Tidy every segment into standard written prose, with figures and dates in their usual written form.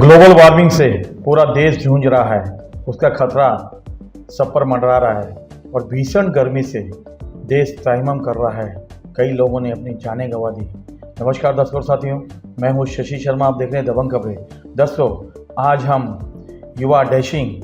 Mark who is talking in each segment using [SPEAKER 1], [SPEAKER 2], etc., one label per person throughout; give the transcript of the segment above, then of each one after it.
[SPEAKER 1] Global warming से पूरा देश जूझ रहा है, उसका खतरा सब पर मंडरा रहा है और भीषण गर्मी से देश त्राहिमाम कर रहा है। कई लोगों ने अपनी जानें गंवा दी। नमस्कार दर्शकों और साथियों, मैं हूं शशि शर्मा, आप देख रहे हैं दबंग खबरें। दोस्तों, आज हम युवा डैशिंग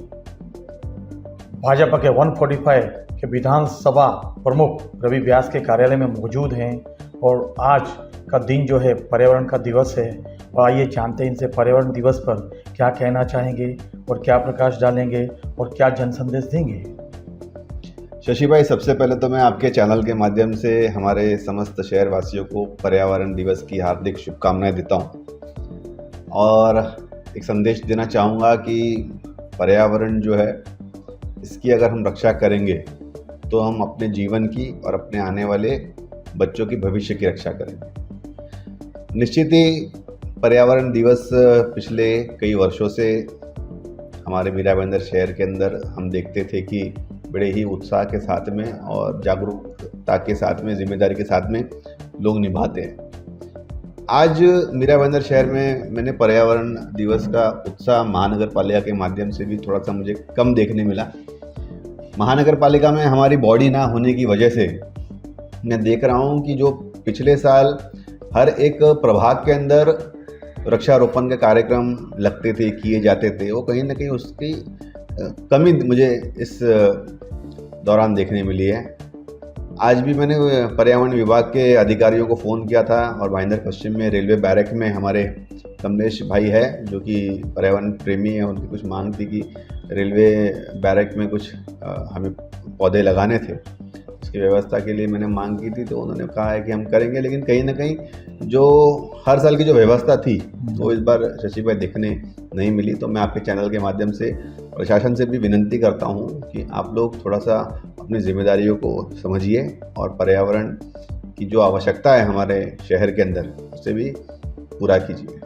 [SPEAKER 1] भाजपा के 145 के विधानसभा प्रमुख रवि व्यास के कार्यालय में मौजूद हैं और आज का दिन जो है पर्यावरण का दिवस है। और आइए जानते हैं इनसे पर्यावरण दिवस पर क्या कहना चाहेंगे और क्या प्रकाश डालेंगे और क्या जन संदेश देंगे।
[SPEAKER 2] शशि भाई, सबसे पहले तो मैं आपके चैनल के माध्यम से हमारे समस्त शहरवासियों को पर्यावरण दिवस की हार्दिक शुभकामनाएं देता हूं और एक संदेश देना चाहूँगा कि पर्यावरण जो है, इसकी अगर हम रक्षा करेंगे तो हम अपने जीवन की और अपने आने वाले बच्चों की भविष्य की रक्षा करेंगे। निश्चित ही पर्यावरण दिवस पिछले कई वर्षों से हमारे मीरा भाईंदर शहर के अंदर हम देखते थे कि बड़े ही उत्साह के साथ में और जागरूकता के साथ में, जिम्मेदारी के साथ में लोग निभाते हैं। आज मीरा भाईंदर शहर में मैंने पर्यावरण दिवस का उत्साह महानगर पालिका के माध्यम से भी थोड़ा सा मुझे कम देखने मिला। महानगर पालिका में हमारी बॉडी ना होने की वजह से मैं देख रहा हूँ कि जो पिछले साल हर एक प्रभाग के अंदर वृक्षारोपण के कार्यक्रम लगते थे, किए जाते थे, वो कहीं ना कहीं उसकी कमी मुझे इस दौरान देखने मिली है। आज भी मैंने पर्यावरण विभाग के अधिकारियों को फ़ोन किया था और भाईंदर पश्चिम में रेलवे बैरक में हमारे कमलेश भाई है जो कि पर्यावरण प्रेमी है, उनकी कुछ मांग थी कि रेलवे बैरक में कुछ हमें पौधे लगाने थे। उसकी व्यवस्था के लिए मैंने मांग की थी, तो उन्होंने कहा है कि हम करेंगे, लेकिन कहीं ना कहीं जो हर साल की जो व्यवस्था थी वो इस बार शशि भाई देखने नहीं मिली। तो मैं आपके चैनल के माध्यम से प्रशासन से भी विनती करता हूँ कि आप लोग थोड़ा सा अपनी जिम्मेदारियों को समझिए और पर्यावरण की जो आवश्यकता है हमारे शहर के अंदर उसे भी पूरा कीजिए।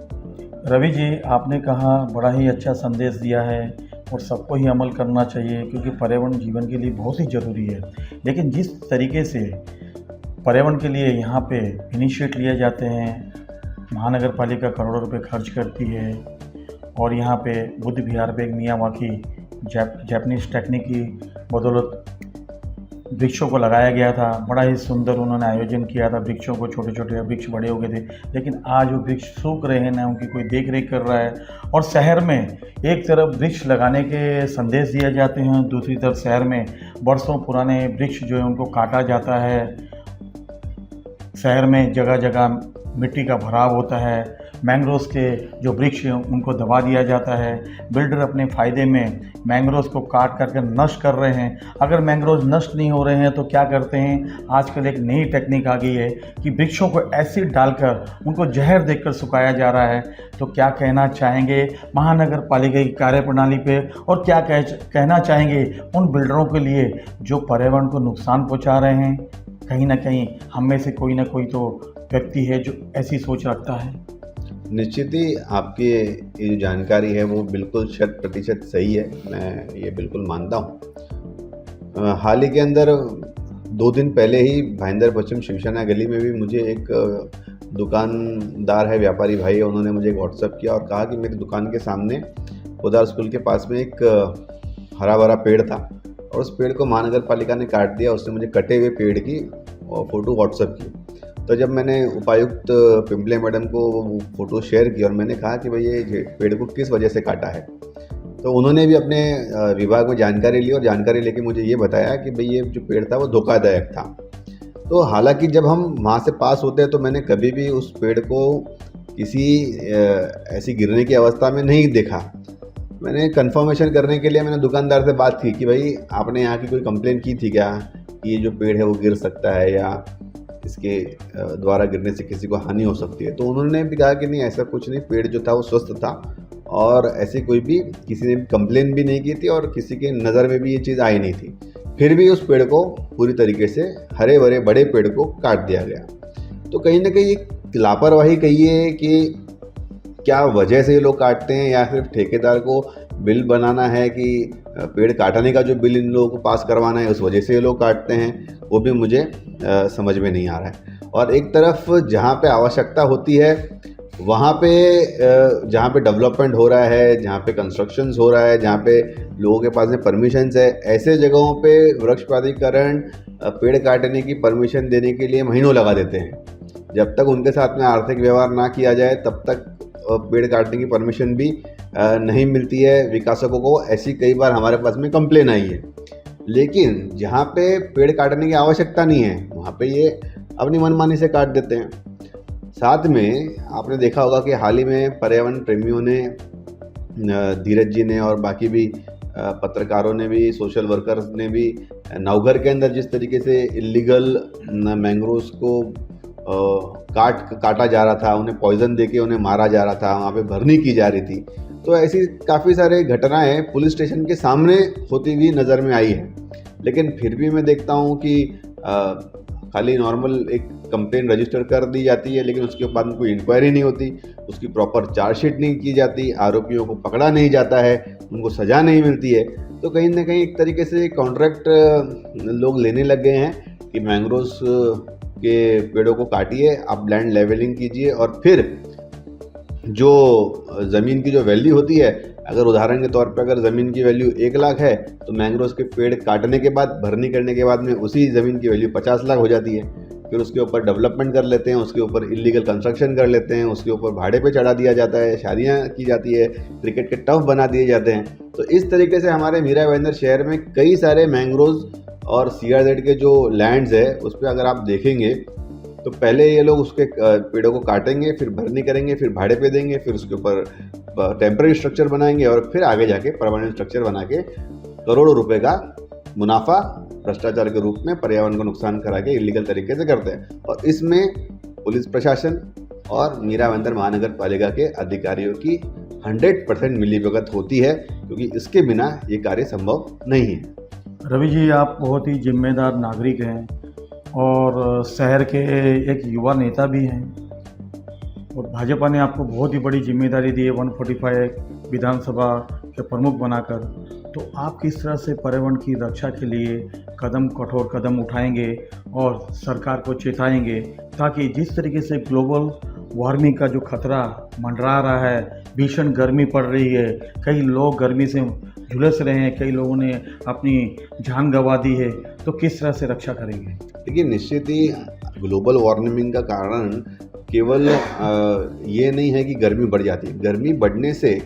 [SPEAKER 1] रवि जी, आपने कहा बड़ा ही अच्छा संदेश दिया है और सबको ही अमल करना चाहिए क्योंकि पर्यावरण जीवन के लिए बहुत ही ज़रूरी है। लेकिन जिस तरीके से पर्यावरण के लिए यहाँ पे इनिशिएट लिए जाते हैं, महानगर पालिका करोड़ों रुपए खर्च करती है और यहाँ पे बुद्ध विहार पे एक मियावाकी जापानीज टेक्निक की बदौलत वृक्षों को लगाया गया था। बड़ा ही सुंदर उन्होंने आयोजन किया था। वृक्षों को, छोटे छोटे वृक्ष बड़े हो गए थे, लेकिन आज वो वृक्ष सूख रहे हैं, ना उनकी कोई देख रेख कर रहा है। और शहर में एक तरफ वृक्ष लगाने के संदेश दिए जाते हैं, दूसरी तरफ शहर में वर्षों पुराने वृक्ष जो है उनको काटा जाता है। शहर में जगह जगह मिट्टी का भराव होता है। मैंग्रोव्स के जो वृक्ष हैं उनको दबा दिया जाता है। बिल्डर अपने फ़ायदे में मैंग्रोव्स को काट करके नष्ट कर रहे हैं। अगर मैंग्रोव्स नष्ट नहीं हो रहे हैं तो क्या करते हैं, आजकल एक नई टेक्निक आ गई है कि वृक्षों को एसिड डालकर उनको जहर देकर सुखाया जा रहा है। तो क्या कहना चाहेंगे महानगर पालिका की कार्यप्रणाली पे और क्या कहना चाहेंगे उन बिल्डरों के लिए जो पर्यावरण को नुकसान पहुँचा रहे हैं। कहीं ना कहीं हम में से कोई ना कोई तो व्यक्ति है जो ऐसी सोच रखता है।
[SPEAKER 2] निश्चित ही आपकी ये जो जानकारी है वो बिल्कुल 100% सही है, मैं ये बिल्कुल मानता हूँ। हाल ही के अंदर 2 दिन पहले ही भाईंदर पश्चिम शिवसेना गली में भी मुझे एक दुकानदार है, व्यापारी भाई है, उन्होंने मुझे एक व्हाट्सएप किया और कहा कि मेरी दुकान के सामने पोदार स्कूल के पास में एक हरा भरा पेड़ था और उस पेड़ को महानगर पालिका ने काट दिया। उसने मुझे कटे हुए पेड़ की फ़ोटो व्हाट्सएप की। तो जब मैंने उपायुक्त पिंपले मैडम को फ़ोटो शेयर की और मैंने कहा कि भाई ये पेड़ को किस वजह से काटा है, तो उन्होंने भी अपने विभाग में जानकारी ली और जानकारी लेके मुझे ये बताया कि भाई ये जो पेड़ था वो धोखादायक था। तो हालांकि जब हम वहाँ से पास होते हैं तो मैंने कभी भी उस पेड़ को किसी ऐसी गिरने की अवस्था में नहीं देखा। मैंने कंफर्मेशन करने के लिए मैंने दुकानदार से बात की कि भाई आपने यहाँ की कोई कंप्लेन की थी क्या कि ये जो पेड़ है वो गिर सकता है या इसके द्वारा गिरने से किसी को हानि हो सकती है। तो उन्होंने भी कहा कि नहीं, ऐसा कुछ नहीं, पेड़ जो था वो स्वस्थ था और ऐसी कोई भी किसी ने कंप्लेन भी नहीं की थी और किसी के नज़र में भी ये चीज़ आई नहीं थी। फिर भी उस पेड़ को पूरी तरीके से हरे भरे बड़े पेड़ को काट दिया गया। तो कहीं ना कहीं एक लापरवाही कहिए कि क्या वजह से ये लोग काटते हैं या सिर्फ ठेकेदार को बिल बनाना है कि पेड़ काटने का जो बिल इन लोगों को पास करवाना है उस वजह से ये लोग काटते हैं, वो भी मुझे समझ में नहीं आ रहा है। और एक तरफ जहाँ पे आवश्यकता होती है वहाँ पे जहाँ पे डेवलपमेंट हो रहा है, जहाँ पे कंस्ट्रक्शंस हो रहा है, जहाँ पे लोगों के पास में परमिशंस है, ऐसे जगहों पे वृक्ष प्राधिकरण पेड़ काटने की परमिशन देने के लिए महीनों लगा देते हैं। जब तक उनके साथ में आर्थिक व्यवहार ना किया जाए तब तक पेड़ काटने की परमिशन भी नहीं मिलती है विकासकों को। ऐसी कई बार हमारे पास में कंप्लेन आई है। लेकिन जहाँ पे पेड़ काटने की आवश्यकता नहीं है वहाँ पे ये अपनी मनमानी से काट देते हैं। साथ में आपने देखा होगा कि हाल ही में पर्यावरण प्रेमियों ने, धीरज जी ने और बाकी भी पत्रकारों ने भी, सोशल वर्कर्स ने भी नवघर के अंदर जिस तरीके से इलीगल मैंग्रोव्स को काटा जा रहा था, उन्हें पॉइजन देके उन्हें मारा जा रहा था, वहाँ पे भरनी की जा रही थी। तो ऐसी काफ़ी सारे घटनाएं पुलिस स्टेशन के सामने होती हुई नज़र में आई है। लेकिन फिर भी मैं देखता हूँ कि खाली नॉर्मल एक कंप्लेन रजिस्टर कर दी जाती है, लेकिन उसके बाद कोई इंक्वायरी नहीं होती, उसकी प्रॉपर चार्जशीट नहीं की जाती, आरोपियों को पकड़ा नहीं जाता है, उनको सज़ा नहीं मिलती है। तो कहीं ना कहीं एक तरीके से कॉन्ट्रैक्ट लोग लेने लग गए हैं कि मैंग्रोव्स के पेड़ों को काटिए, आप लैंड लेवलिंग कीजिए और फिर जो ज़मीन की जो वैल्यू होती है, अगर उदाहरण के तौर पे अगर ज़मीन की वैल्यू 1 लाख है तो मैंग्रोव्स के पेड़ काटने के बाद, भरनी करने के बाद में उसी ज़मीन की वैल्यू 50 लाख हो जाती है। फिर उसके ऊपर डेवलपमेंट कर लेते हैं, उसके ऊपर इलीगल कंस्ट्रक्शन कर लेते हैं, उसके ऊपर भाड़े पे चढ़ा दिया जाता है, शादियाँ की जाती है, क्रिकेट के टर्फ बना दिए जाते हैं। तो इस तरीके से हमारे मीरा भाईंदर शहर में कई सारे मैंग्रोव्स और CRZ के जो लैंड्स है उस पर अगर आप देखेंगे तो पहले ये लोग उसके पेड़ों को काटेंगे, फिर भरनी करेंगे, फिर भाड़े पे देंगे, फिर उसके ऊपर टेम्पररी स्ट्रक्चर बनाएंगे और फिर आगे जाके परमानेंट स्ट्रक्चर बना के करोड़ों रुपए का मुनाफा भ्रष्टाचार के रूप में पर्यावरण को नुकसान करा के इलीगल तरीके से करते हैं। और इसमें पुलिस प्रशासन और मीरा भाईंदर महानगर पालिका के अधिकारियों की 100% मिलीभगत होती है, क्योंकि इसके बिना ये कार्य संभव नहीं है।
[SPEAKER 1] रवि जी, आप बहुत ही जिम्मेदार नागरिक हैं और शहर के एक युवा नेता भी हैं और भाजपा ने आपको बहुत ही बड़ी जिम्मेदारी दी है 145 विधानसभा के प्रमुख बनाकर। तो आप किस तरह से पर्यावरण की रक्षा के लिए कठोर कदम उठाएंगे और सरकार को चेताएंगे ताकि जिस तरीके से ग्लोबल वार्मिंग का जो खतरा मंडरा रहा है, भीषण गर्मी पड़ रही है, कई लोग गर्मी से झुलस रहे हैं, कई लोगों ने अपनी जान गंवा दी है, तो किस तरह से रक्षा करेंगे?
[SPEAKER 2] देखिए, निश्चित ही ग्लोबल वार्मिंग का कारण केवल ये नहीं है कि गर्मी बढ़ जाती है। गर्मी बढ़ने से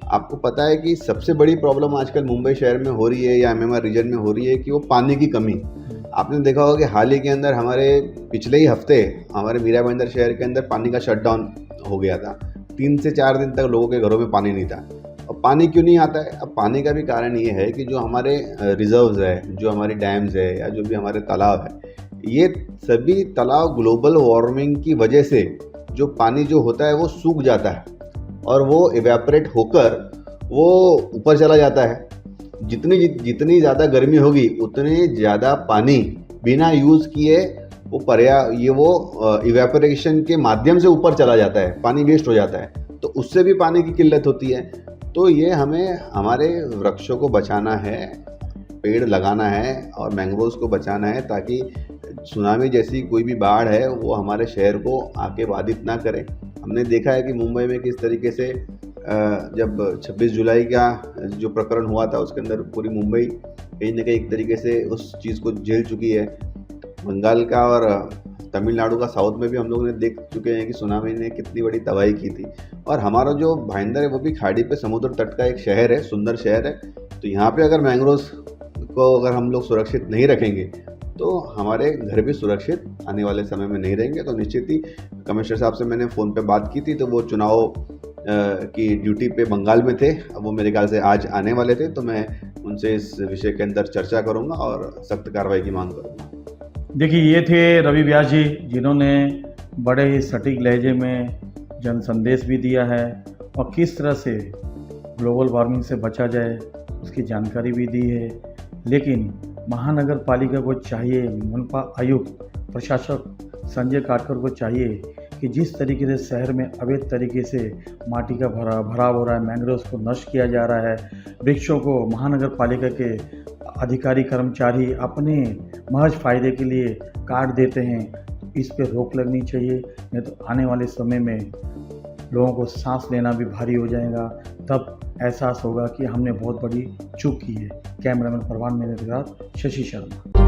[SPEAKER 2] आपको पता है कि सबसे बड़ी प्रॉब्लम आजकल मुंबई शहर में हो रही है या MMR रीजन में हो रही है कि वो पानी की कमी। आपने देखा होगा कि हाल ही के अंदर हमारे पिछले ही हफ्ते हमारे मीरा भाईंदर शहर के अंदर पानी का शटडाउन हो गया था। 3 से 4 दिन तक लोगों के घरों में पानी नहीं था। अब पानी क्यों नहीं आता है? अब पानी का भी कारण ये है कि जो हमारे रिजर्व्स है, जो हमारी डैम्स है या जो भी हमारे तालाब है, ये सभी तालाब ग्लोबल वार्मिंग की वजह से जो पानी जो होता है वो सूख जाता है और वो इवेपोरेट होकर वो ऊपर चला जाता है। जितनी ज़्यादा गर्मी होगी उतने ज़्यादा पानी बिना यूज़ किए वो इवेपोरेशन के माध्यम से ऊपर चला जाता है, पानी वेस्ट हो जाता है, तो उससे भी पानी की किल्लत होती है। तो ये हमें हमारे वृक्षों को बचाना है, पेड़ लगाना है और मैंग्रोव्स को बचाना है ताकि सुनामी जैसी कोई भी बाढ़ है वो हमारे शहर को आके बाधित ना करे। हमने देखा है कि मुंबई में किस तरीके से जब 26 जुलाई का जो प्रकरण हुआ था उसके अंदर पूरी मुंबई कहीं ना कहीं एक तरीके से उस चीज़ को झेल चुकी है। बंगाल का और तमिलनाडु का साउथ में भी हम लोग ने देख चुके हैं कि सुनामी ने कितनी बड़ी तबाही की थी। और हमारा जो भाईंदर है वो भी खाड़ी पे समुद्र तट का एक शहर है, सुंदर शहर है। तो यहाँ पे अगर मैंग्रोव्स को अगर हम लोग सुरक्षित नहीं रखेंगे तो हमारे घर भी सुरक्षित आने वाले समय में नहीं रहेंगे। तो निश्चित ही कमिश्नर साहब से मैंने फ़ोन पे बात की थी, तो वो चुनाव की ड्यूटी पे बंगाल में थे। अब वो मेरे ख्याल से आज आने वाले थे, तो मैं उनसे इस विषय के अंदर चर्चा करूँगा और सख्त कार्रवाई की मांग करूँगा।
[SPEAKER 1] देखिए, ये थे रवि व्यास जी, जिन्होंने बड़े ही सटीक लहजे में जन संदेश भी दिया है और किस तरह से ग्लोबल वार्मिंग से बचा जाए उसकी जानकारी भी दी है। लेकिन महानगर पालिका को चाहिए, मनपा आयुक्त प्रशासक संजय काटकर को चाहिए कि जिस तरीके से शहर में अवैध तरीके से माटी का भराव हो रहा है, मैंग्रोव्स को नष्ट किया जा रहा है, वृक्षों को महानगर पालिका के अधिकारी कर्मचारी अपने महज फायदे के लिए काट देते हैं, तो इस पे रोक लगनी चाहिए। नहीं तो आने वाले समय में लोगों को सांस लेना भी भारी हो जाएगा, तब एहसास होगा कि हमने बहुत बड़ी चूक की है। कैमरामैन परवान मेरे साथ शशि शर्मा।